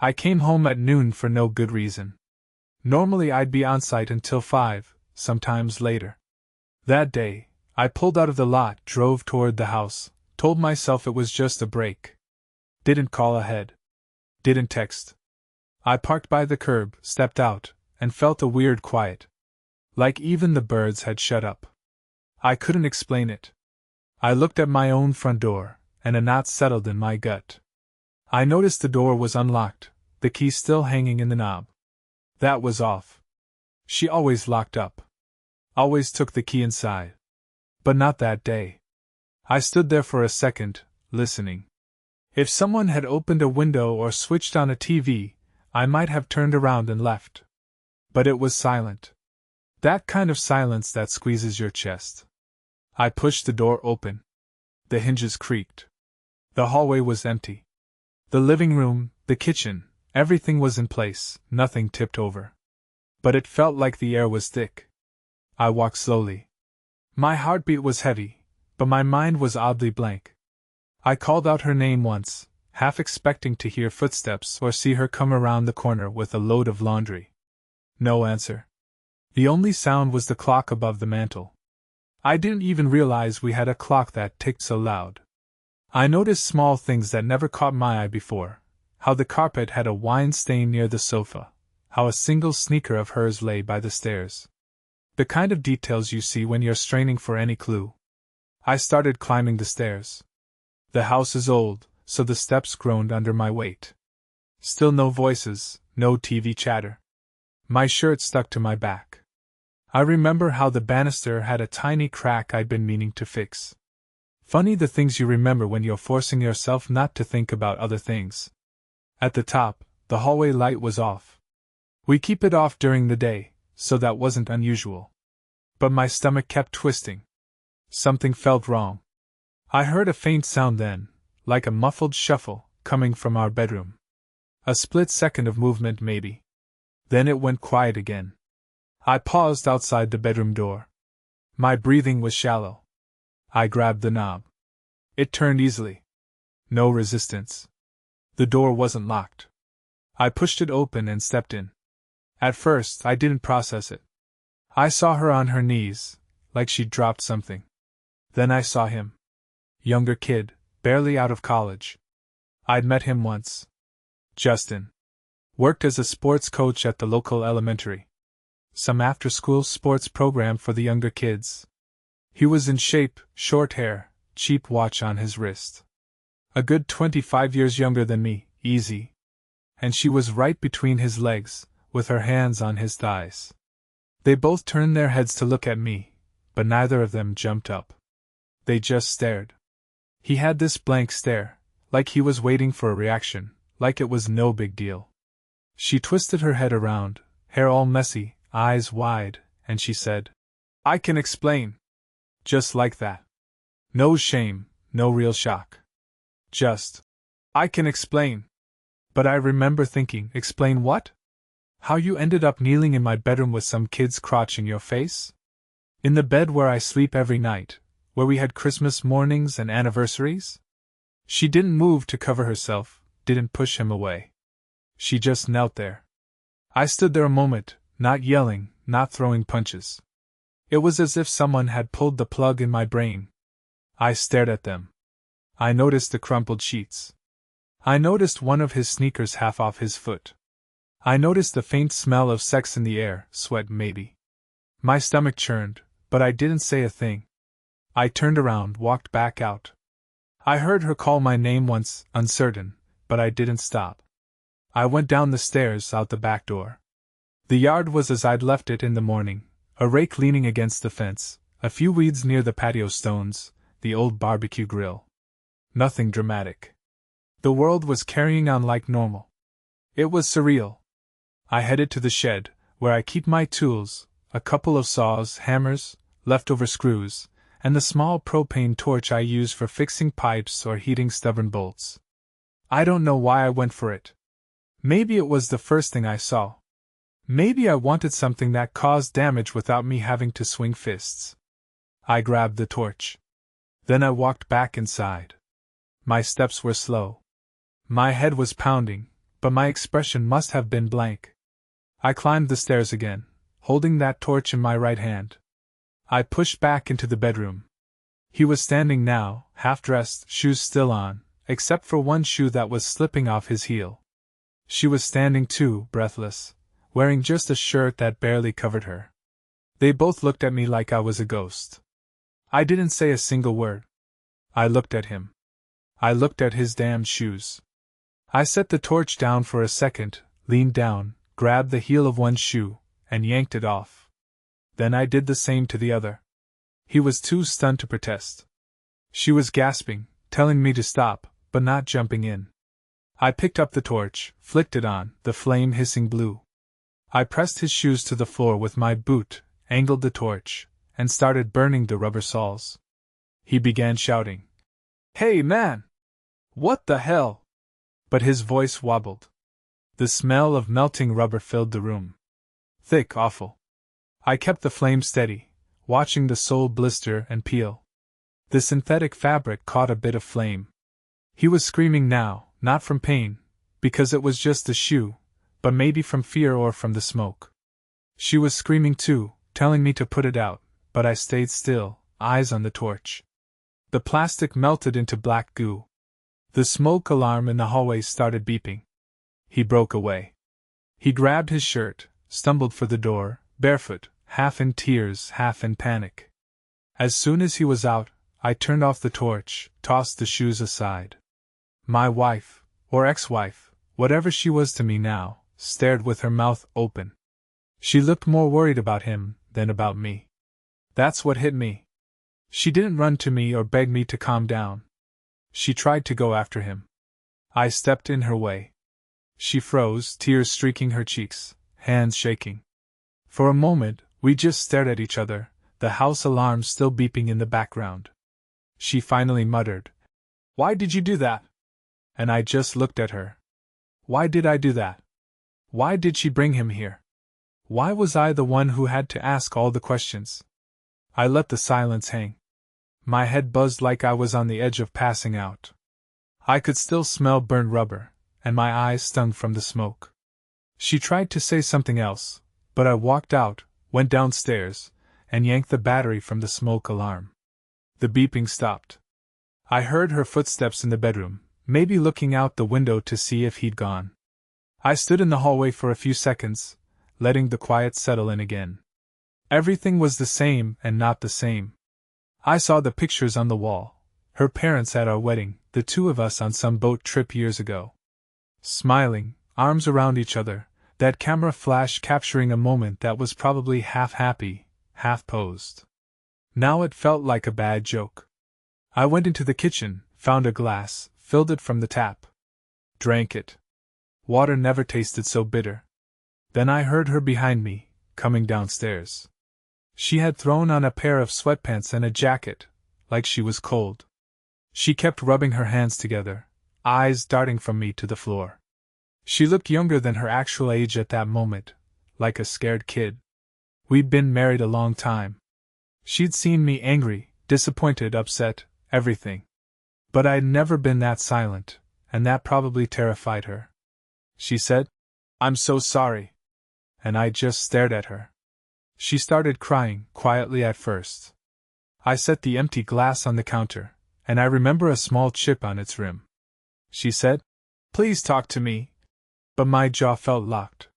I came home at noon for no good reason. Normally I'd be on site until 5, sometimes later. That day, I pulled out of the lot, drove toward the house, told myself it was just a break. Didn't call ahead. Didn't text. I parked by the curb, stepped out, and felt a weird quiet. Like even the birds had shut up. I couldn't explain it. I looked at my own front door, and a knot settled in my gut. I noticed the door was unlocked, the key still hanging in the knob. That was off. She always locked up. Always took the key inside. But not that day. I stood there for a second, listening. If someone had opened a window or switched on a TV, I might have turned around and left. But it was silent. That kind of silence that squeezes your chest. I pushed the door open. The hinges creaked. The hallway was empty. The living room, the kitchen, everything was in place, nothing tipped over. But it felt like the air was thick. I walked slowly. My heartbeat was heavy, but my mind was oddly blank. I called out her name once, half expecting to hear footsteps or see her come around the corner with a load of laundry. No answer. The only sound was the clock above the mantel. I didn't even realize we had a clock that ticked so loud. I noticed small things that never caught my eye before, how the carpet had a wine stain near the sofa, how a single sneaker of hers lay by the stairs. The kind of details you see when you're straining for any clue. I started climbing the stairs. The house is old, so the steps groaned under my weight. Still no voices, no TV chatter. My shirt stuck to my back. I remember how the banister had a tiny crack I'd been meaning to fix. Funny the things you remember when you're forcing yourself not to think about other things. At the top, the hallway light was off. We keep it off during the day, so that wasn't unusual. But my stomach kept twisting. Something felt wrong. I heard a faint sound then, like a muffled shuffle, coming from our bedroom. A split second of movement maybe. Then it went quiet again. I paused outside the bedroom door. My breathing was shallow. I grabbed the knob. It turned easily. No resistance. The door wasn't locked. I pushed it open and stepped in. At first, I didn't process it. I saw her on her knees, like she'd dropped something. Then I saw him. Younger kid, barely out of college. I'd met him once. Justin. Worked as a sports coach at the local elementary. Some after-school sports program for the younger kids. He was in shape, short hair, cheap watch on his wrist. A good 25 years younger than me, easy. And she was right between his legs, with her hands on his thighs. They both turned their heads to look at me, but neither of them jumped up. They just stared. He had this blank stare, like he was waiting for a reaction, like it was no big deal. She twisted her head around, hair all messy, eyes wide, and she said, "I can explain." Just like that. No shame, no real shock. Just, "I can explain." But I remember thinking, explain what? How you ended up kneeling in my bedroom with some kid's crotch in your face? In the bed where I sleep every night, where we had Christmas mornings and anniversaries? She didn't move to cover herself, didn't push him away. She just knelt there. I stood there a moment, not yelling, not throwing punches. It was as if someone had pulled the plug in my brain. I stared at them. I noticed the crumpled sheets. I noticed one of his sneakers half off his foot. I noticed the faint smell of sex in the air, sweat maybe. My stomach churned, but I didn't say a thing. I turned around, walked back out. I heard her call my name once, uncertain, but I didn't stop. I went down the stairs, out the back door. The yard was as I'd left it in the morning, a rake leaning against the fence, a few weeds near the patio stones, the old barbecue grill. Nothing dramatic. The world was carrying on like normal. It was surreal. I headed to the shed, where I keep my tools, a couple of saws, hammers, leftover screws, and the small propane torch I use for fixing pipes or heating stubborn bolts. I don't know why I went for it. Maybe it was the first thing I saw. Maybe I wanted something that caused damage without me having to swing fists. I grabbed the torch. Then I walked back inside. My steps were slow. My head was pounding, but my expression must have been blank. I climbed the stairs again, holding that torch in my right hand. I pushed back into the bedroom. He was standing now, half-dressed, shoes still on, except for one shoe that was slipping off his heel. She was standing too, breathless, wearing just a shirt that barely covered her. They both looked at me like I was a ghost. I didn't say a single word. I looked at him. I looked at his damned shoes. I set the torch down for a second, leaned down, grabbed the heel of one shoe, and yanked it off. Then I did the same to the other. He was too stunned to protest. She was gasping, telling me to stop, but not jumping in. I picked up the torch, flicked it on, the flame hissing blue. I pressed his shoes to the floor with my boot, angled the torch, and started burning the rubber soles. He began shouting, "Hey man! What the hell?" But his voice wobbled. The smell of melting rubber filled the room. Thick, awful. I kept the flame steady, watching the sole blister and peel. The synthetic fabric caught a bit of flame. He was screaming now, not from pain, because it was just a shoe, but maybe from fear or from the smoke. She was screaming too, telling me to put it out, but I stayed still, eyes on the torch. The plastic melted into black goo. The smoke alarm in the hallway started beeping. He broke away. He grabbed his shirt, stumbled for the door, barefoot, half in tears, half in panic. As soon as he was out, I turned off the torch, tossed the shoes aside. My wife, or ex-wife, whatever she was to me now, stared with her mouth open. She looked more worried about him than about me. That's what hit me. She didn't run to me or beg me to calm down. She tried to go after him. I stepped in her way. She froze, tears streaking her cheeks, hands shaking. For a moment, we just stared at each other, the house alarm still beeping in the background. She finally muttered, "Why did you do that?" And I just looked at her. Why did I do that? Why did she bring him here? Why was I the one who had to ask all the questions? I let the silence hang. My head buzzed like I was on the edge of passing out. I could still smell burned rubber, and my eyes stung from the smoke. She tried to say something else, but I walked out, went downstairs, and yanked the battery from the smoke alarm. The beeping stopped. I heard her footsteps in the bedroom, maybe looking out the window to see if he'd gone. I stood in the hallway for a few seconds, letting the quiet settle in again. Everything was the same and not the same. I saw the pictures on the wall, her parents at our wedding, the two of us on some boat trip years ago. Smiling, arms around each other, that camera flash capturing a moment that was probably half happy, half posed. Now it felt like a bad joke. I went into the kitchen, found a glass, filled it from the tap. Drank it. Water never tasted so bitter. Then I heard her behind me, coming downstairs. She had thrown on a pair of sweatpants and a jacket, like she was cold. She kept rubbing her hands together, eyes darting from me to the floor. She looked younger than her actual age at that moment, like a scared kid. We'd been married a long time. She'd seen me angry, disappointed, upset, everything. But I'd never been that silent, and that probably terrified her. She said, "I'm so sorry." And I just stared at her. She started crying, quietly at first. I set the empty glass on the counter, and I remember a small chip on its rim. She said, "Please talk to me." But my jaw felt locked.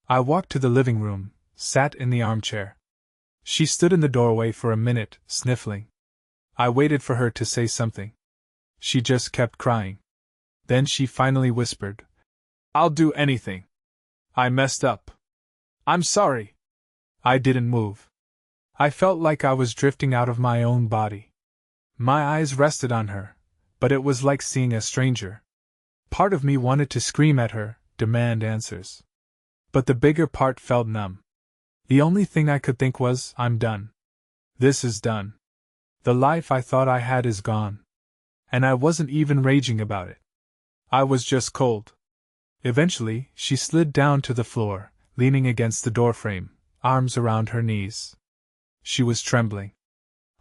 I walked to the living room, sat in the armchair. She stood in the doorway for a minute, sniffling. I waited for her to say something. She just kept crying. Then she finally whispered, "I'll do anything. I messed up. I'm sorry." I didn't move. I felt like I was drifting out of my own body. My eyes rested on her, but it was like seeing a stranger. Part of me wanted to scream at her, demand answers. But the bigger part felt numb. The only thing I could think was, I'm done. This is done. The life I thought I had is gone. And I wasn't even raging about it. I was just cold. Eventually, she slid down to the floor, leaning against the doorframe, arms around her knees. She was trembling.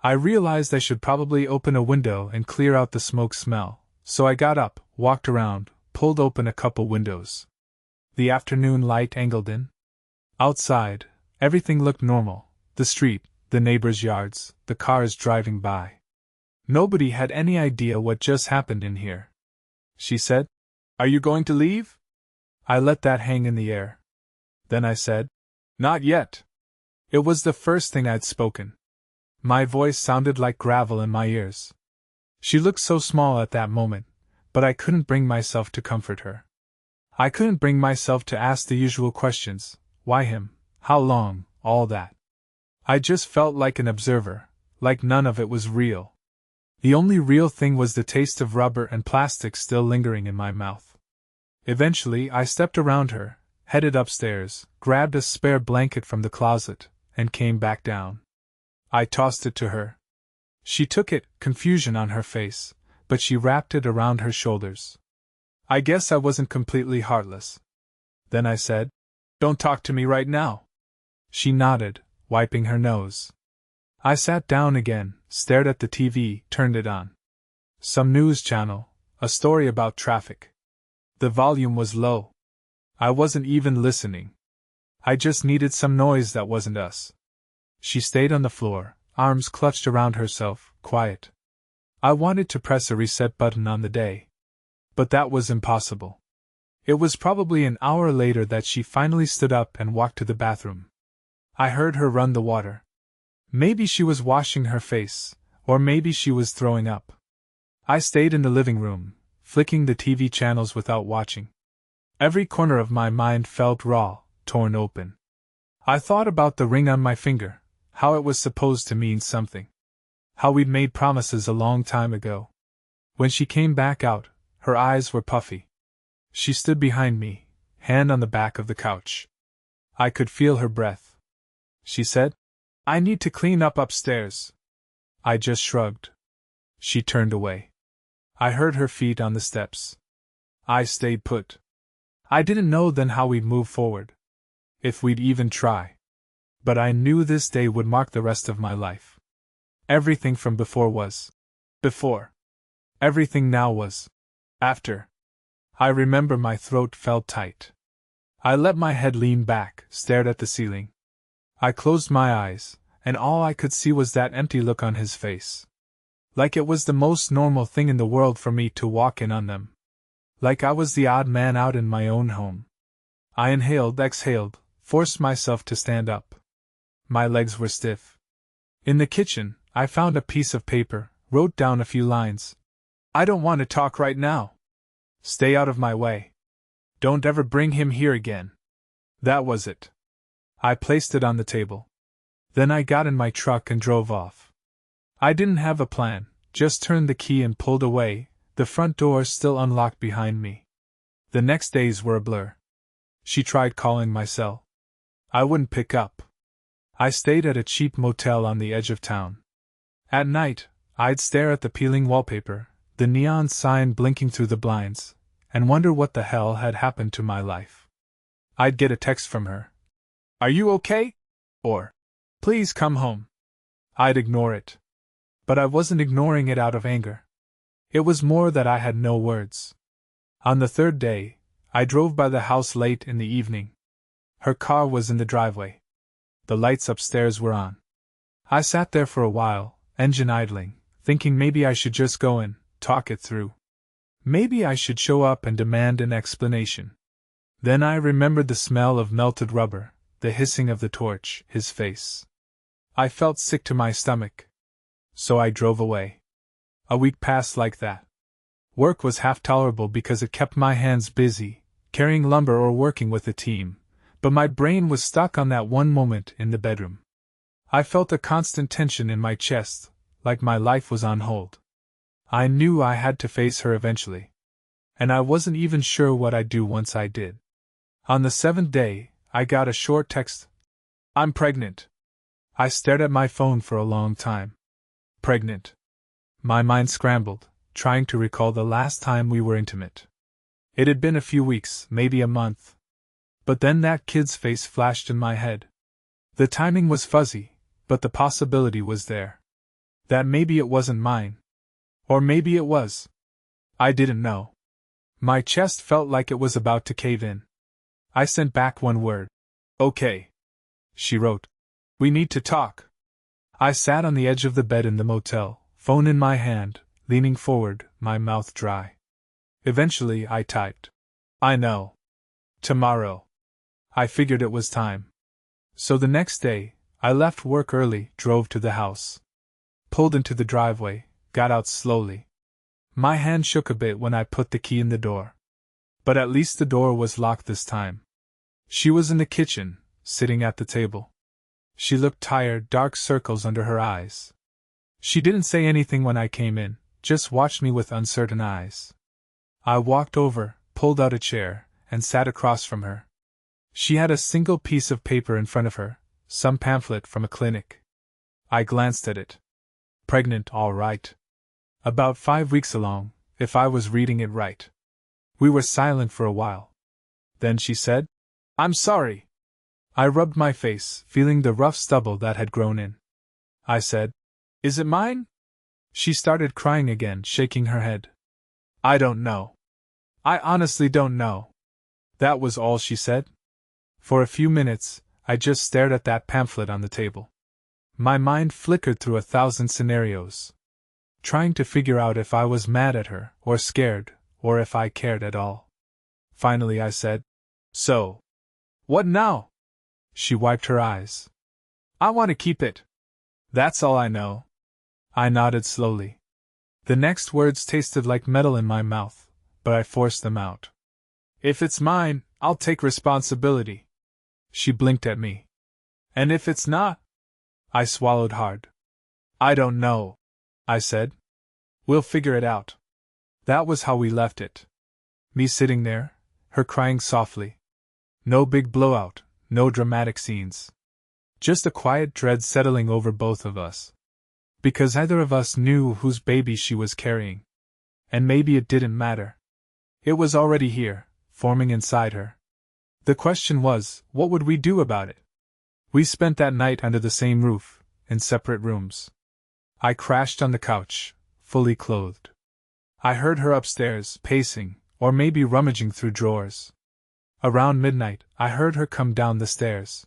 I realized I should probably open a window and clear out the smoke smell, so I got up, walked around, pulled open a couple windows. The afternoon light angled in. Outside, everything looked normal: the street, the neighbors' yards, the cars driving by. Nobody had any idea what just happened in here. She said, "Are you going to leave?" I let that hang in the air. Then I said, "Not yet." It was the first thing I'd spoken. My voice sounded like gravel in my ears. She looked so small at that moment, but I couldn't bring myself to comfort her. I couldn't bring myself to ask the usual questions: why him, how long, all that. I just felt like an observer, like none of it was real. The only real thing was the taste of rubber and plastic still lingering in my mouth. Eventually, I stepped around her, headed upstairs, grabbed a spare blanket from the closet, and came back down. I tossed it to her. She took it, confusion on her face, but she wrapped it around her shoulders. I guess I wasn't completely heartless. Then I said, "Don't talk to me right now." She nodded, wiping her nose. I sat down again, stared at the TV, turned it on. Some news channel, a story about traffic. The volume was low. I wasn't even listening. I just needed some noise that wasn't us. She stayed on the floor, arms clutched around herself, quiet. I wanted to press a reset button on the day. But that was impossible. It was probably an hour later that she finally stood up and walked to the bathroom. I heard her run the water. Maybe she was washing her face, or maybe she was throwing up. I stayed in the living room, flicking the TV channels without watching. Every corner of my mind felt raw, torn open. I thought about the ring on my finger, how it was supposed to mean something. How we'd made promises a long time ago. When she came back out, her eyes were puffy. She stood behind me, hand on the back of the couch. I could feel her breath. She said, "I need to clean up upstairs." I just shrugged. She turned away. I heard her feet on the steps. I stayed put. I didn't know then how we'd move forward. If we'd even try. But I knew this day would mark the rest of my life. Everything from before was before. Everything now was after. I remember my throat felt tight. I let my head lean back, stared at the ceiling. I closed my eyes, and all I could see was that empty look on his face. Like it was the most normal thing in the world for me to walk in on them. Like I was the odd man out in my own home. I inhaled, exhaled, forced myself to stand up. My legs were stiff. In the kitchen, I found a piece of paper, wrote down a few lines. "I don't want to talk right now. Stay out of my way. Don't ever bring him here again." That was it. I placed it on the table. Then I got in my truck and drove off. I didn't have a plan, just turned the key and pulled away, the front door still unlocked behind me. The next days were a blur. She tried calling my cell. I wouldn't pick up. I stayed at a cheap motel on the edge of town. At night, I'd stare at the peeling wallpaper, the neon sign blinking through the blinds, and wonder what the hell had happened to my life. I'd get a text from her. "Are you okay?" Or, "Please come home." I'd ignore it. But I wasn't ignoring it out of anger. It was more that I had no words. On the third day, I drove by the house late in the evening. Her car was in the driveway. The lights upstairs were on. I sat there for a while, engine idling, thinking maybe I should just go in, talk it through. Maybe I should show up and demand an explanation. Then I remembered the smell of melted rubber, the hissing of the torch, his face. I felt sick to my stomach. So I drove away. A week passed like that. Work was half tolerable because it kept my hands busy, carrying lumber or working with a team, but my brain was stuck on that one moment in the bedroom. I felt a constant tension in my chest, like my life was on hold. I knew I had to face her eventually. And I wasn't even sure what I'd do once I did. On the seventh day, I got a short text. "I'm pregnant." I stared at my phone for a long time. Pregnant. My mind scrambled, trying to recall the last time we were intimate. It had been a few weeks, maybe a month. But then that kid's face flashed in my head. The timing was fuzzy, but the possibility was there. That maybe it wasn't mine. Or maybe it was. I didn't know. My chest felt like it was about to cave in. I sent back one word. Okay. She wrote. We need to talk. I sat on the edge of the bed in the motel, phone in my hand, leaning forward, my mouth dry. Eventually, I typed. I know. Tomorrow. I figured it was time. So the next day, I left work early, drove to the house. Pulled into the driveway, got out slowly. My hand shook a bit when I put the key in the door. But at least the door was locked this time. She was in the kitchen, sitting at the table. She looked tired, dark circles under her eyes. She didn't say anything when I came in, just watched me with uncertain eyes. I walked over, pulled out a chair, and sat across from her. She had a single piece of paper in front of her, some pamphlet from a clinic. I glanced at it. Pregnant, all right. About 5 weeks along, if I was reading it right. We were silent for a while. Then she said, I'm sorry. I rubbed my face, feeling the rough stubble that had grown in. I said, Is it mine? She started crying again, shaking her head. I don't know. I honestly don't know. That was all she said. For a few minutes, I just stared at that pamphlet on the table. My mind flickered through 1,000 scenarios, trying to figure out if I was mad at her, or scared, or if I cared at all. Finally I said, So, what now? She wiped her eyes. I want to keep it. That's all I know. I nodded slowly. The next words tasted like metal in my mouth, but I forced them out. If it's mine, I'll take responsibility. She blinked at me. And if it's not? I swallowed hard. I don't know, I said. We'll figure it out. That was how we left it. Me sitting there, her crying softly. No big blowout, no dramatic scenes. Just a quiet dread settling over both of us. Because neither of us knew whose baby she was carrying. And maybe it didn't matter. It was already here, forming inside her. The question was, what would we do about it? We spent that night under the same roof, in separate rooms. I crashed on the couch, fully clothed. I heard her upstairs, pacing, or maybe rummaging through drawers. Around midnight, I heard her come down the stairs.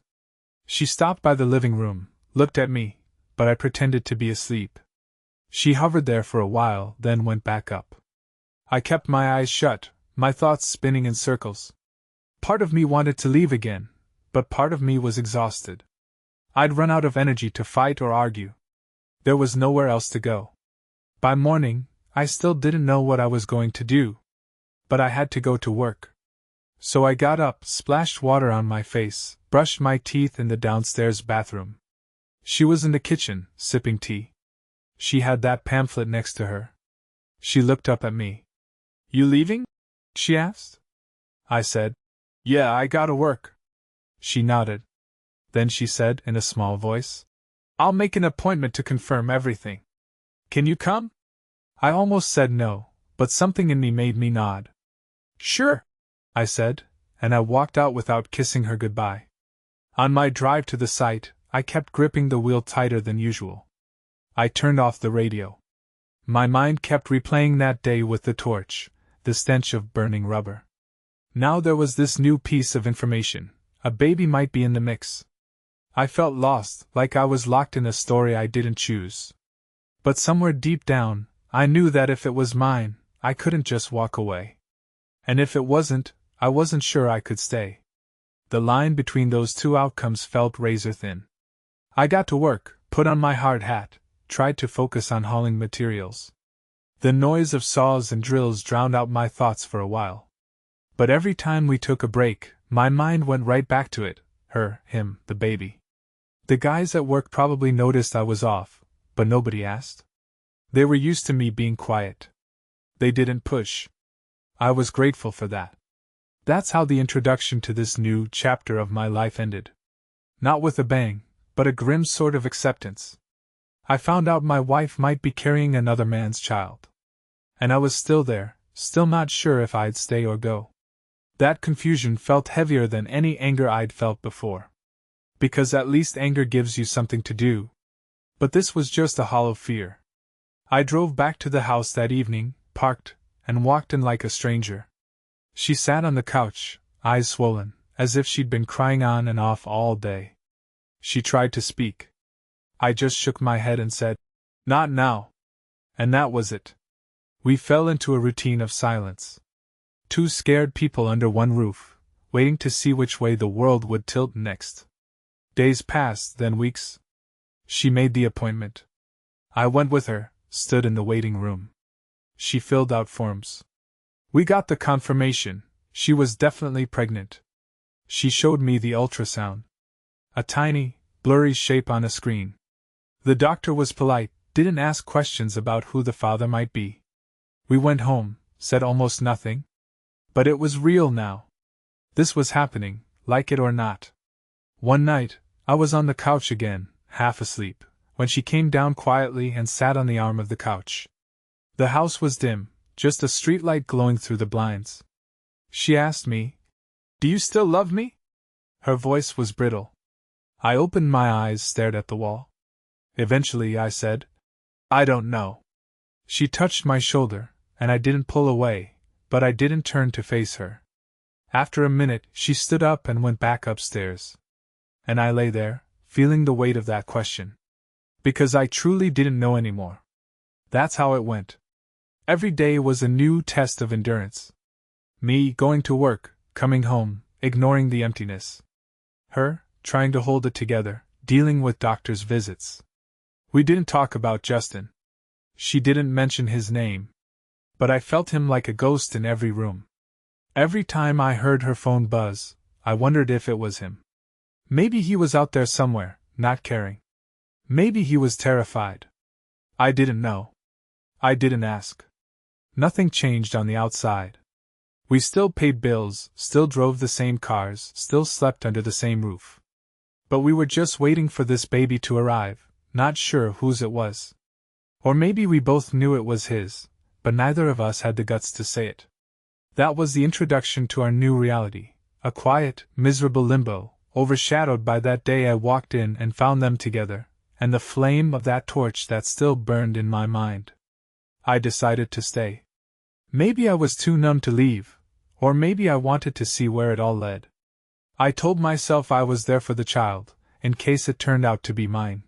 She stopped by the living room, looked at me, but I pretended to be asleep. She hovered there for a while, then went back up. I kept my eyes shut, my thoughts spinning in circles. Part of me wanted to leave again, but part of me was exhausted. I'd run out of energy to fight or argue. There was nowhere else to go. By morning, I still didn't know what I was going to do. But I had to go to work. So I got up, splashed water on my face, brushed my teeth in the downstairs bathroom. She was in the kitchen, sipping tea. She had that pamphlet next to her. She looked up at me. You leaving? She asked. I said, Yeah, I gotta work. She nodded. Then she said in a small voice, I'll make an appointment to confirm everything. Can you come? I almost said no, but something in me made me nod. Sure, I said, and I walked out without kissing her goodbye. On my drive to the site, I kept gripping the wheel tighter than usual. I turned off the radio. My mind kept replaying that day with the torch, the stench of burning rubber. Now there was this new piece of information. A baby might be in the mix. I felt lost, like I was locked in a story I didn't choose. But somewhere deep down, I knew that if it was mine, I couldn't just walk away. And if it wasn't, I wasn't sure I could stay. The line between those two outcomes felt razor thin. I got to work, put on my hard hat, tried to focus on hauling materials. The noise of saws and drills drowned out my thoughts for a while. But every time we took a break, my mind went right back to it, her, him, the baby. The guys at work probably noticed I was off, but nobody asked. They were used to me being quiet. They didn't push. I was grateful for that. That's how the introduction to this new chapter of my life ended. Not with a bang, but a grim sort of acceptance. I found out my wife might be carrying another man's child. And I was still there, still not sure if I'd stay or go. That confusion felt heavier than any anger I'd felt before. Because at least anger gives you something to do. But this was just a hollow fear. I drove back to the house that evening, parked, and walked in like a stranger. She sat on the couch, eyes swollen, as if she'd been crying on and off all day. She tried to speak. I just shook my head and said, "Not now." And that was it. We fell into a routine of silence. Two scared people under one roof, waiting to see which way the world would tilt next. Days passed, then weeks. She made the appointment. I went with her, stood in the waiting room. She filled out forms. We got the confirmation. She was definitely pregnant. She showed me the ultrasound. A tiny, blurry shape on a screen. The doctor was polite, didn't ask questions about who the father might be. We went home, said almost nothing. But it was real now. This was happening, like it or not. One night, I was on the couch again, half asleep, when she came down quietly and sat on the arm of the couch. The house was dim, just a streetlight glowing through the blinds. She asked me, "Do you still love me?" Her voice was brittle. I opened my eyes, stared at the wall. Eventually I said, "I don't know." She touched my shoulder, and I didn't pull away, but I didn't turn to face her. After a minute, she stood up and went back upstairs. And I lay there, feeling the weight of that question. Because I truly didn't know anymore. That's how it went. Every day was a new test of endurance. Me, going to work, coming home, ignoring the emptiness. Her, trying to hold it together, dealing with doctor's visits. We didn't talk about Justin. She didn't mention his name. But I felt him like a ghost in every room. Every time I heard her phone buzz, I wondered if it was him. Maybe he was out there somewhere, not caring. Maybe he was terrified. I didn't know. I didn't ask. Nothing changed on the outside. We still paid bills, still drove the same cars, still slept under the same roof. But we were just waiting for this baby to arrive, not sure whose it was. Or maybe we both knew it was his, but neither of us had the guts to say it. That was the introduction to our new reality, a quiet, miserable limbo, overshadowed by that day I walked in and found them together, and the flame of that torch that still burned in my mind. I decided to stay. Maybe I was too numb to leave, or maybe I wanted to see where it all led. I told myself I was there for the child, in case it turned out to be mine.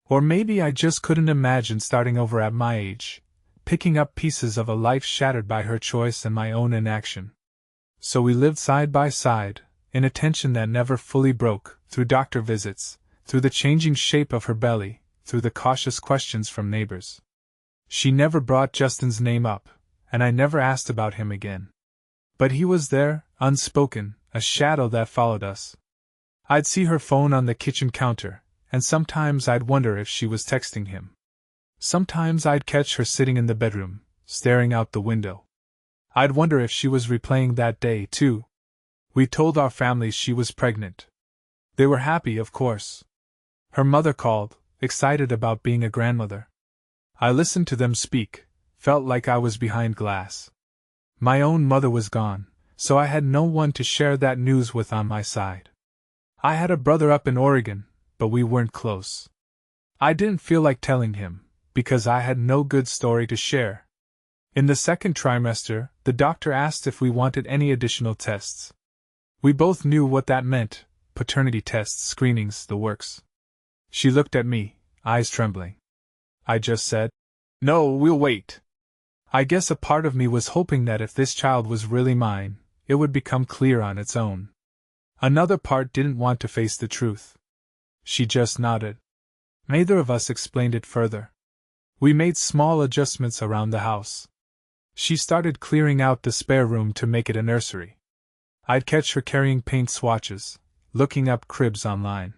Or maybe I just couldn't imagine starting over at my age, picking up pieces of a life shattered by her choice and my own inaction. So we lived side by side, in a tension that never fully broke, through doctor visits, through the changing shape of her belly, through the cautious questions from neighbors. She never brought Justin's name up, and I never asked about him again. But he was there, unspoken, a shadow that followed us. I'd see her phone on the kitchen counter, and sometimes I'd wonder if she was texting him. Sometimes I'd catch her sitting in the bedroom, staring out the window. I'd wonder if she was replaying that day, too. We told our families she was pregnant. They were happy, of course. Her mother called, excited about being a grandmother. I listened to them speak, felt like I was behind glass. My own mother was gone, so I had no one to share that news with on my side. I had a brother up in Oregon, but we weren't close. I didn't feel like telling him, because I had no good story to share. In the second trimester, the doctor asked if we wanted any additional tests. We both knew what that meant, paternity tests, screenings, the works. She looked at me, eyes trembling. I just said, "No, we'll wait." I guess a part of me was hoping that if this child was really mine, it would become clear on its own. Another part didn't want to face the truth. She just nodded. Neither of us explained it further. We made small adjustments around the house. She started clearing out the spare room to make it a nursery. I'd catch her carrying paint swatches, looking up cribs online.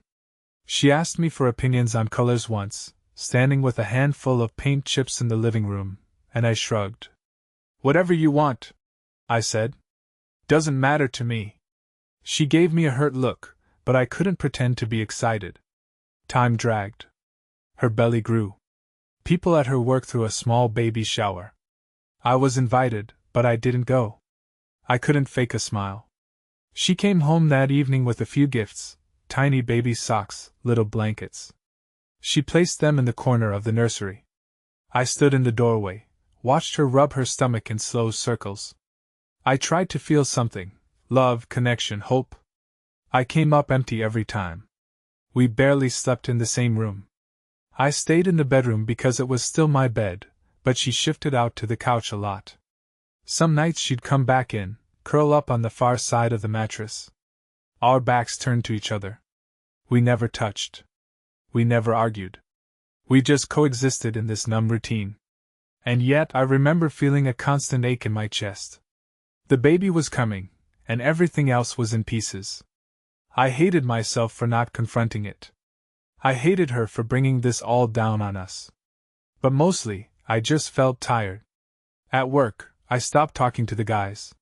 She asked me for opinions on colors once, standing with a handful of paint chips in the living room, and I shrugged. "Whatever you want," I said. "Doesn't matter to me." She gave me a hurt look, but I couldn't pretend to be excited. Time dragged. Her belly grew. People at her work threw a small baby shower. I was invited, but I didn't go. I couldn't fake a smile. She came home that evening with a few gifts, tiny baby socks, little blankets. She placed them in the corner of the nursery. I stood in the doorway, watched her rub her stomach in slow circles. I tried to feel something: love, connection, hope. I came up empty every time. We barely slept in the same room. I stayed in the bedroom because it was still my bed, but she shifted out to the couch a lot. Some nights she'd come back in, curl up on the far side of the mattress. Our backs turned to each other. We never touched. We never argued. We just coexisted in this numb routine. And yet I remember feeling a constant ache in my chest. The baby was coming, and everything else was in pieces. I hated myself for not confronting it. I hated her for bringing this all down on us. But mostly, I just felt tired. At work, I stopped talking to the guys.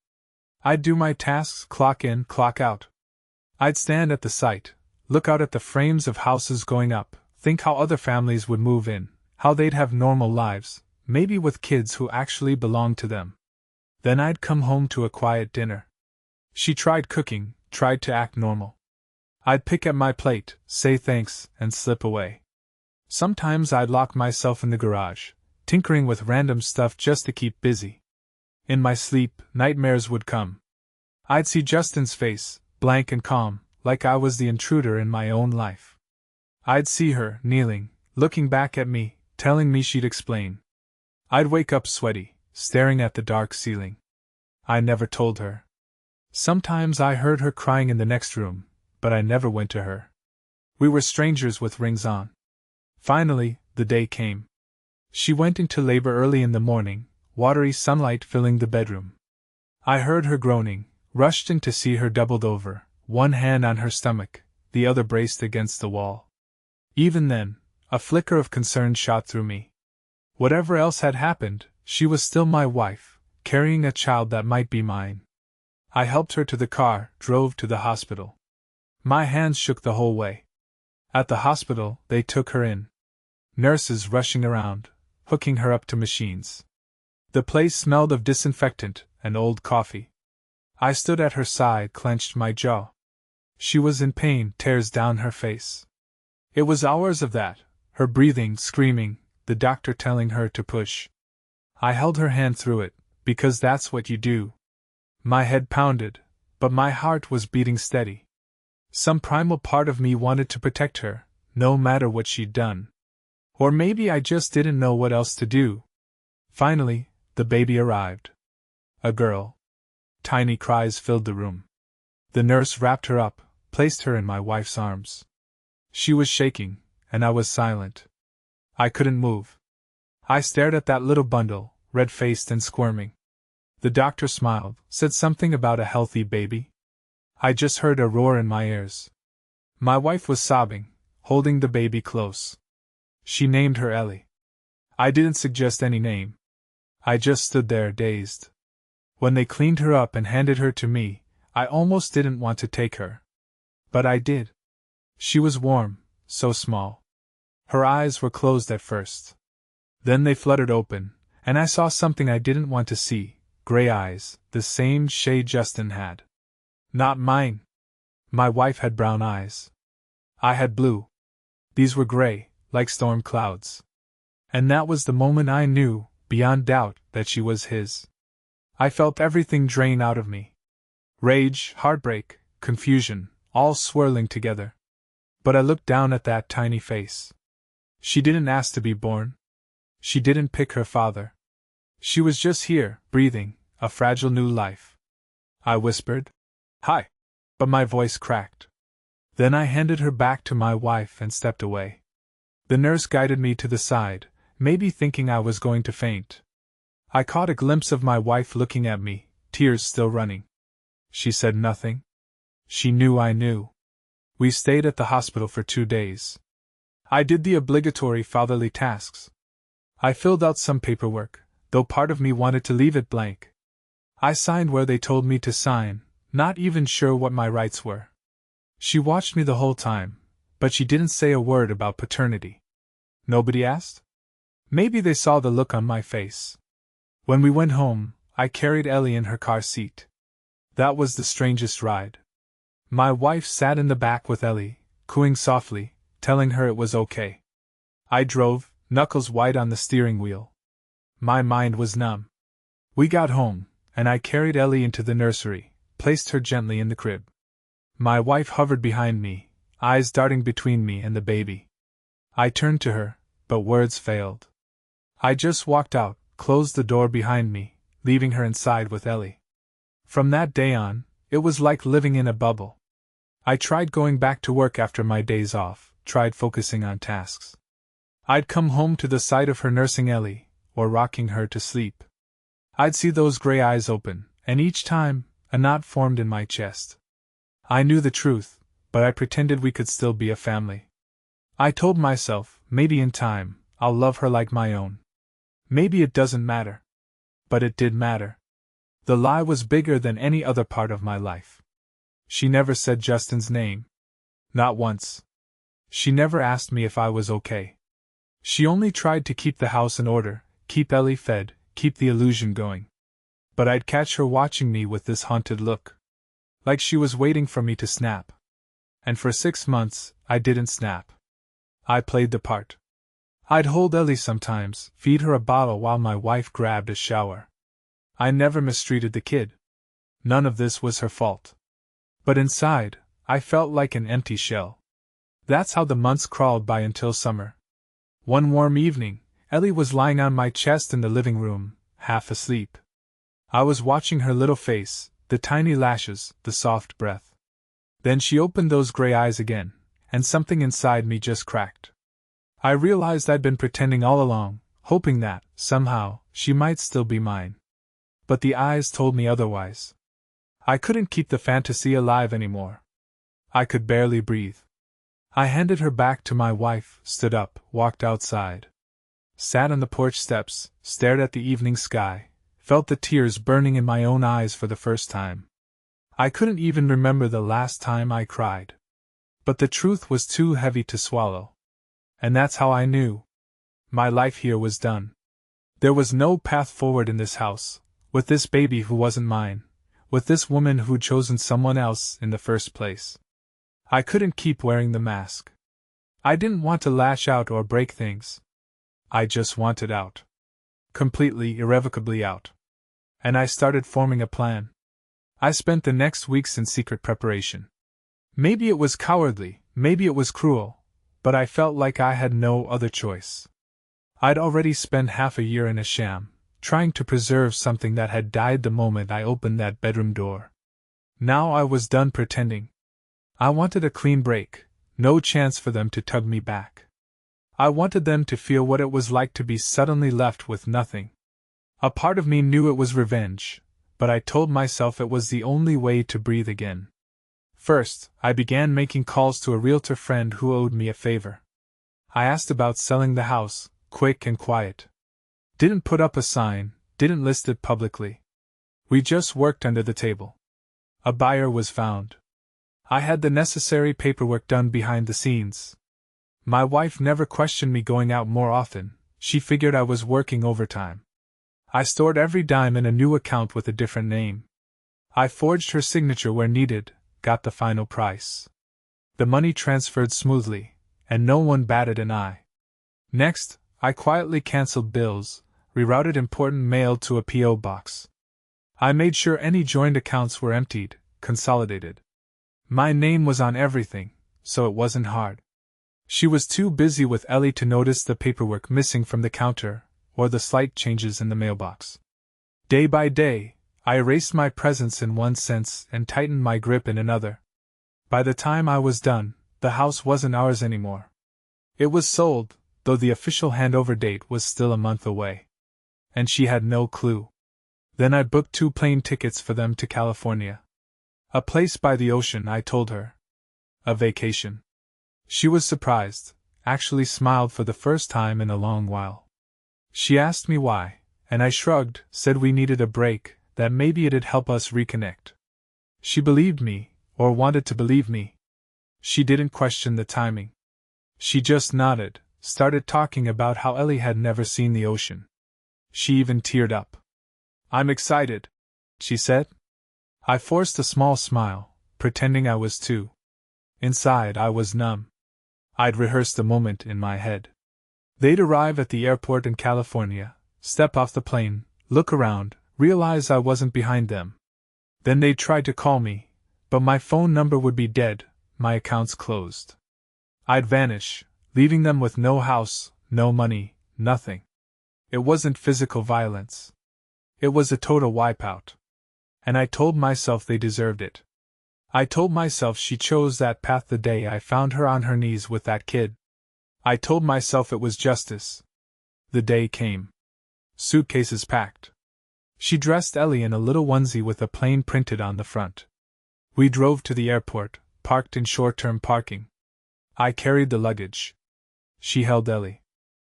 I'd do my tasks, clock in, clock out. I'd stand at the site, look out at the frames of houses going up, think how other families would move in, how they'd have normal lives, maybe with kids who actually belonged to them. Then I'd come home to a quiet dinner. She tried cooking, tried to act normal. I'd pick at my plate, say thanks, and slip away. Sometimes I'd lock myself in the garage, tinkering with random stuff just to keep busy. In my sleep, nightmares would come. I'd see Justin's face, blank and calm, like I was the intruder in my own life. I'd see her, kneeling, looking back at me, telling me she'd explain. I'd wake up sweaty, staring at the dark ceiling. I never told her. Sometimes I heard her crying in the next room, but I never went to her. We were strangers with rings on. Finally, the day came. She went into labor early in the morning, watery sunlight filling the bedroom. I heard her groaning, rushed in to see her doubled over, one hand on her stomach, the other braced against the wall. Even then, a flicker of concern shot through me. Whatever else had happened, she was still my wife, carrying a child that might be mine. I helped her to the car, drove to the hospital. My hands shook the whole way. At the hospital, they took her in. Nurses rushing around, hooking her up to machines. The place smelled of disinfectant and old coffee. I stood at her side, clenched my jaw. She was in pain, tears down her face. It was hours of that, her breathing, screaming, the doctor telling her to push. I held her hand through it, because that's what you do. My head pounded, but my heart was beating steady. Some primal part of me wanted to protect her, no matter what she'd done. Or maybe I just didn't know what else to do. Finally, the baby arrived. A girl. Tiny cries filled the room. The nurse wrapped her up, placed her in my wife's arms. She was shaking, and I was silent. I couldn't move. I stared at that little bundle, red-faced and squirming. The doctor smiled, said something about a healthy baby. I just heard a roar in my ears. My wife was sobbing, holding the baby close. She named her Ellie. I didn't suggest any name. I just stood there, dazed. When they cleaned her up and handed her to me, I almost didn't want to take her. But I did. She was warm, so small. Her eyes were closed at first. Then they fluttered open, and I saw something I didn't want to see: gray eyes, the same shade Justin had. Not mine. My wife had brown eyes. I had blue. These were gray, like storm clouds. And that was the moment I knew, beyond doubt, that she was his. I felt everything drain out of me. Rage, heartbreak, confusion, all swirling together. But I looked down at that tiny face. She didn't ask to be born. She didn't pick her father. She was just here, breathing, a fragile new life. I whispered, "Hi," but my voice cracked. Then I handed her back to my wife and stepped away. The nurse guided me to the side, maybe thinking I was going to faint. I caught a glimpse of my wife looking at me, tears still running. She said nothing. She knew I knew. We stayed at the hospital for 2 days. I did the obligatory fatherly tasks. I filled out some paperwork, though part of me wanted to leave it blank. I signed where they told me to sign, not even sure what my rights were. She watched me the whole time, but she didn't say a word about paternity. Nobody asked? Maybe they saw the look on my face. When we went home, I carried Ellie in her car seat. That was the strangest ride. My wife sat in the back with Ellie, cooing softly, telling her it was okay. I drove, knuckles white on the steering wheel. My mind was numb. We got home, and I carried Ellie into the nursery, placed her gently in the crib. My wife hovered behind me, eyes darting between me and the baby. I turned to her, but words failed. I just walked out, closed the door behind me, leaving her inside with Ellie. From that day on, it was like living in a bubble. I tried going back to work after my days off, tried focusing on tasks. I'd come home to the sight of her nursing Ellie, or rocking her to sleep. I'd see those gray eyes open, and each time, a knot formed in my chest. I knew the truth, but I pretended we could still be a family. I told myself, maybe in time, I'll love her like my own. Maybe it doesn't matter. But it did matter. The lie was bigger than any other part of my life. She never said Justin's name. Not once. She never asked me if I was okay. She only tried to keep the house in order, keep Ellie fed, keep the illusion going. But I'd catch her watching me with this haunted look. Like she was waiting for me to snap. And for 6 months, I didn't snap. I played the part. I'd hold Ellie sometimes, feed her a bottle while my wife grabbed a shower. I never mistreated the kid. None of this was her fault. But inside, I felt like an empty shell. That's how the months crawled by until summer. One warm evening, Ellie was lying on my chest in the living room, half asleep. I was watching her little face, the tiny lashes, the soft breath. Then she opened those gray eyes again, and something inside me just cracked. I realized I'd been pretending all along, hoping that, somehow, she might still be mine. But the eyes told me otherwise. I couldn't keep the fantasy alive anymore. I could barely breathe. I handed her back to my wife, stood up, walked outside. Sat on the porch steps, stared at the evening sky, felt the tears burning in my own eyes for the first time. I couldn't even remember the last time I cried. But the truth was too heavy to swallow. And that's how I knew. My life here was done. There was no path forward in this house, with this baby who wasn't mine, with this woman who'd chosen someone else in the first place. I couldn't keep wearing the mask. I didn't want to lash out or break things. I just wanted out. Completely, irrevocably out. And I started forming a plan. I spent the next weeks in secret preparation. Maybe it was cowardly, maybe it was cruel, but I felt like I had no other choice. I'd already spent half a year in a sham, trying to preserve something that had died the moment I opened that bedroom door. Now I was done pretending. I wanted a clean break, no chance for them to tug me back. I wanted them to feel what it was like to be suddenly left with nothing. A part of me knew it was revenge, but I told myself it was the only way to breathe again. First, I began making calls to a realtor friend who owed me a favor. I asked about selling the house, quick and quiet. Didn't put up a sign, didn't list it publicly. We just worked under the table. A buyer was found. I had the necessary paperwork done behind the scenes. My wife never questioned me going out more often, she figured I was working overtime. I stored every dime in a new account with a different name. I forged her signature where needed, got the final price. The money transferred smoothly, and no one batted an eye. Next, I quietly canceled bills, rerouted important mail to a P.O. box. I made sure any joint accounts were emptied, consolidated. My name was on everything, so it wasn't hard. She was too busy with Ellie to notice the paperwork missing from the counter, or the slight changes in the mailbox. Day by day, I erased my presence in one sense and tightened my grip in another. By the time I was done, the house wasn't ours anymore. It was sold, though the official handover date was still a month away. And she had no clue. Then I booked 2 plane tickets for them to California. A place by the ocean, I told her. A vacation. She was surprised, actually smiled for the first time in a long while. She asked me why, and I shrugged, said we needed a break, that maybe it'd help us reconnect. She believed me, or wanted to believe me. She didn't question the timing. She just nodded, started talking about how Ellie had never seen the ocean. She even teared up. "I'm excited," she said. I forced a small smile, pretending I was too. Inside I was numb. I'd rehearsed the moment in my head. They'd arrive at the airport in California, step off the plane, look around, realize I wasn't behind them. Then they'd try to call me, but my phone number would be dead, my accounts closed. I'd vanish, leaving them with no house, no money, nothing. It wasn't physical violence. It was a total wipeout. And I told myself they deserved it. I told myself she chose that path the day I found her on her knees with that kid. I told myself it was justice. The day came. Suitcases packed. She dressed Ellie in a little onesie with a plane printed on the front. We drove to the airport, parked in short-term parking. I carried the luggage. She held Ellie.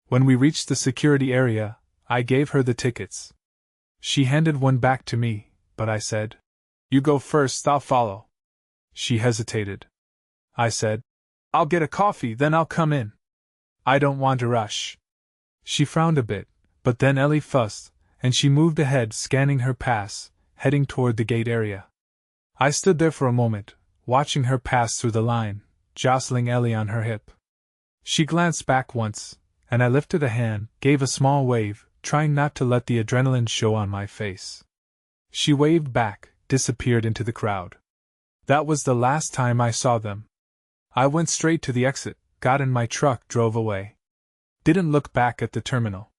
When we reached the security area, I gave her the tickets. She handed one back to me, but I said, "You go first, I'll follow." She hesitated. I said, "I'll get a coffee, then I'll come in. I don't want to rush." She frowned a bit, but then Ellie fussed, and she moved ahead, scanning her pass, heading toward the gate area. I stood there for a moment, watching her pass through the line, jostling Ellie on her hip. She glanced back once, and I lifted a hand, gave a small wave, trying not to let the adrenaline show on my face. She waved back, disappeared into the crowd. That was the last time I saw them. I went straight to the exit, got in my truck, drove away. Didn't look back at the terminal.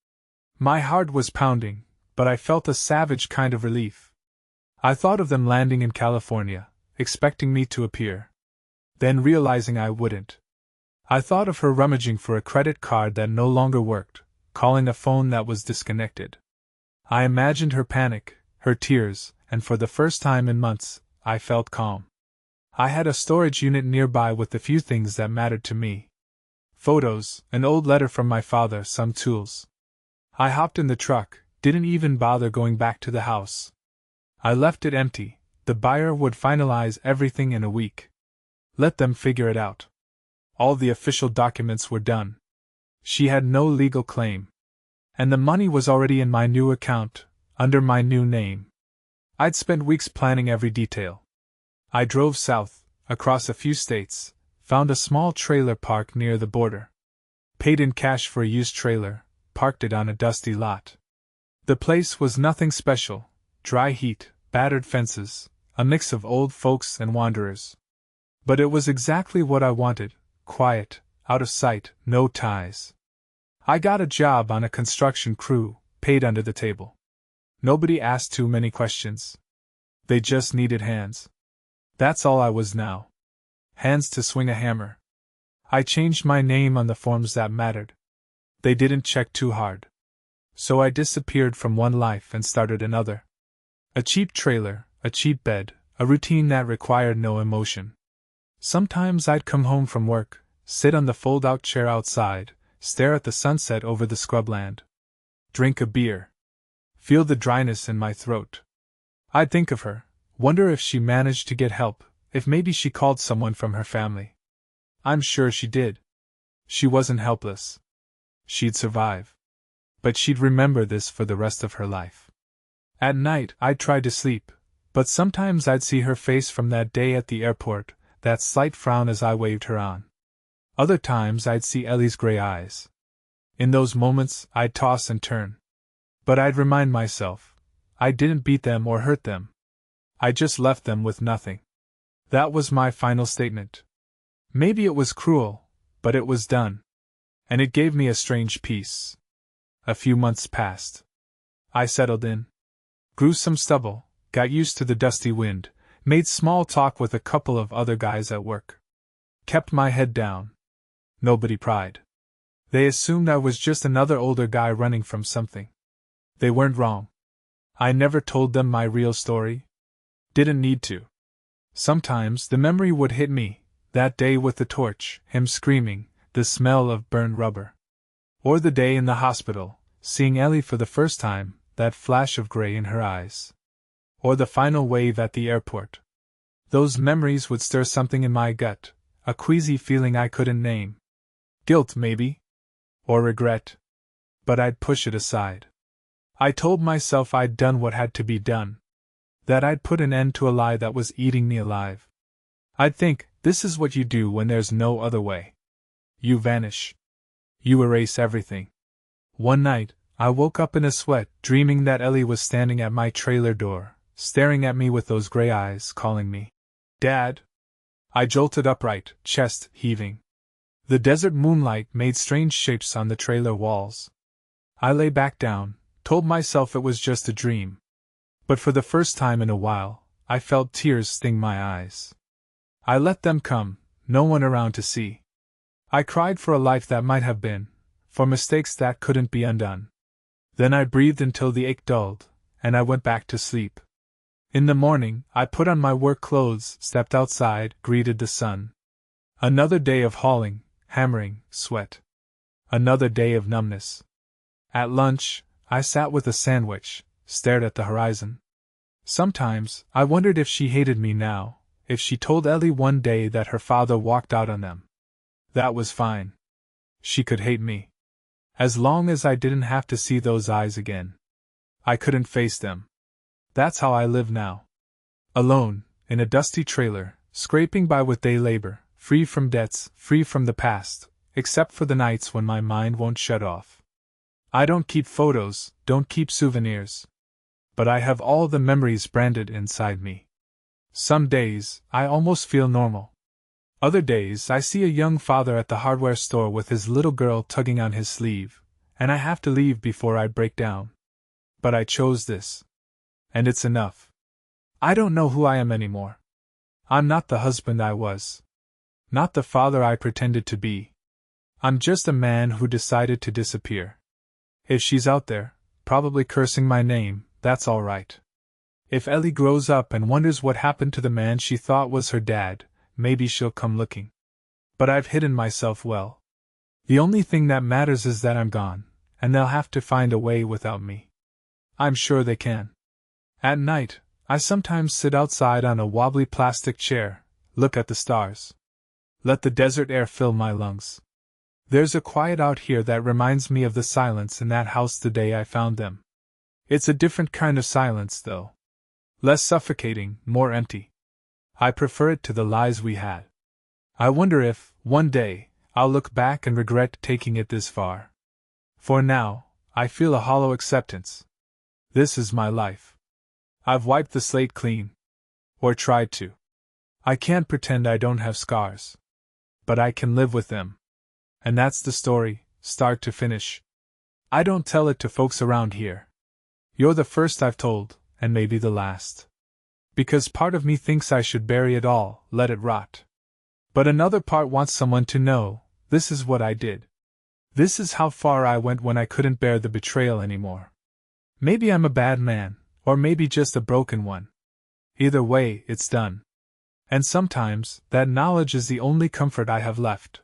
My heart was pounding, but I felt a savage kind of relief. I thought of them landing in California, expecting me to appear. Then realizing I wouldn't. I thought of her rummaging for a credit card that no longer worked, calling a phone that was disconnected. I imagined her panic, her tears, and for the first time in months, I felt calm. I had a storage unit nearby with the few things that mattered to me. Photos, an old letter from my father, some tools. I hopped in the truck, didn't even bother going back to the house. I left it empty. The buyer would finalize everything in a week. Let them figure it out. All the official documents were done. She had no legal claim. And the money was already in my new account, under my new name. I'd spent weeks planning every detail. I drove south, across a few states, found a small trailer park near the border. Paid in cash for a used trailer, parked it on a dusty lot. The place was nothing special: dry heat, battered fences, a mix of old folks and wanderers. But it was exactly what I wanted: quiet, out of sight, no ties. I got a job on a construction crew, paid under the table. Nobody asked too many questions. They just needed hands. That's all I was now. Hands to swing a hammer. I changed my name on the forms that mattered. They didn't check too hard. So I disappeared from one life and started another. A cheap trailer, a cheap bed, a routine that required no emotion. Sometimes I'd come home from work, sit on the fold-out chair outside, stare at the sunset over the scrubland. Drink a beer. Feel the dryness in my throat. I'd think of her, wonder if she managed to get help, if maybe she called someone from her family. I'm sure she did. She wasn't helpless. She'd survive. But she'd remember this for the rest of her life. At night, I'd try to sleep, but sometimes I'd see her face from that day at the airport, that slight frown as I waved her on. Other times I'd see Ellie's gray eyes. In those moments, I'd toss and turn. But I'd remind myself, I didn't beat them or hurt them. I just left them with nothing. That was my final statement. Maybe it was cruel, but it was done. And it gave me a strange peace. A few months passed. I settled in. Grew some stubble, got used to the dusty wind, made small talk with a couple of other guys at work. Kept my head down. Nobody pried. They assumed I was just another older guy running from something. They weren't wrong. I never told them my real story. Didn't need to. Sometimes the memory would hit me, that day with the torch, him screaming, the smell of burned rubber. Or the day in the hospital, seeing Ellie for the first time, that flash of gray in her eyes. Or the final wave at the airport. Those memories would stir something in my gut, a queasy feeling I couldn't name. Guilt, maybe? Or regret? But I'd push it aside. I told myself I'd done what had to be done. That I'd put an end to a lie that was eating me alive. I'd think, this is what you do when there's no other way. You vanish. You erase everything. One night, I woke up in a sweat, dreaming that Ellie was standing at my trailer door, staring at me with those gray eyes, calling me, "Dad." I jolted upright, chest heaving. The desert moonlight made strange shapes on the trailer walls. I lay back down, told myself it was just a dream. But for the first time in a while, I felt tears sting my eyes. I let them come, no one around to see. I cried for a life that might have been, for mistakes that couldn't be undone. Then I breathed until the ache dulled, and I went back to sleep. In the morning, I put on my work clothes, stepped outside, greeted the sun. Another day of hauling, hammering, sweat. Another day of numbness. At lunch, I sat with a sandwich, stared at the horizon. Sometimes, I wondered if she hated me now, if she told Ellie one day that her father walked out on them. That was fine. She could hate me. As long as I didn't have to see those eyes again. I couldn't face them. That's how I live now. Alone, in a dusty trailer, scraping by with day labor, free from debts, free from the past, except for the nights when my mind won't shut off. I don't keep photos, don't keep souvenirs. But I have all the memories branded inside me. Some days, I almost feel normal. Other days, I see a young father at the hardware store with his little girl tugging on his sleeve, and I have to leave before I break down. But I chose this. And it's enough. I don't know who I am anymore. I'm not the husband I was. Not the father I pretended to be. I'm just a man who decided to disappear. If she's out there, probably cursing my name, that's all right. If Ellie grows up and wonders what happened to the man she thought was her dad, maybe she'll come looking. But I've hidden myself well. The only thing that matters is that I'm gone, and they'll have to find a way without me. I'm sure they can. At night, I sometimes sit outside on a wobbly plastic chair, look at the stars. Let the desert air fill my lungs. There's a quiet out here that reminds me of the silence in that house the day I found them. It's a different kind of silence, though. Less suffocating, more empty. I prefer it to the lies we had. I wonder if, one day, I'll look back and regret taking it this far. For now, I feel a hollow acceptance. This is my life. I've wiped the slate clean. Or tried to. I can't pretend I don't have scars. But I can live with them. And that's the story, start to finish. I don't tell it to folks around here. You're the first I've told, and maybe the last. Because part of me thinks I should bury it all, let it rot. But another part wants someone to know, this is what I did. This is how far I went when I couldn't bear the betrayal anymore. Maybe I'm a bad man, or maybe just a broken one. Either way, it's done. And sometimes, that knowledge is the only comfort I have left.